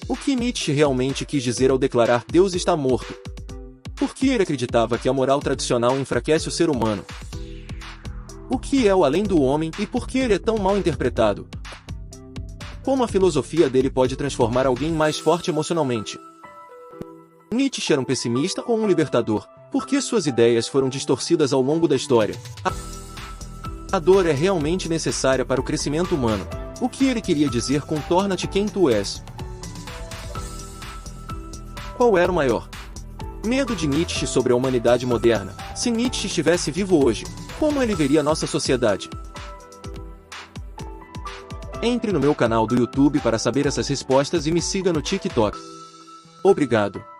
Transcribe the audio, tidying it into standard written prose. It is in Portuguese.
O que Nietzsche realmente quis dizer ao declarar Deus está morto? Por que ele acreditava que a moral tradicional enfraquece o ser humano? O que é o além do homem e por que ele é tão mal interpretado? Como a filosofia dele pode transformar alguém mais forte emocionalmente? Nietzsche era um pessimista ou um libertador? Por que suas ideias foram distorcidas ao longo da história? A dor é realmente necessária para o crescimento humano. O que ele queria dizer com torna-te quem tu és? Qual era o maior medo de Nietzsche sobre a humanidade moderna? Se Nietzsche estivesse vivo hoje, como ele veria nossa sociedade? Entre no meu canal do YouTube para saber essas respostas e me siga no TikTok. Obrigado.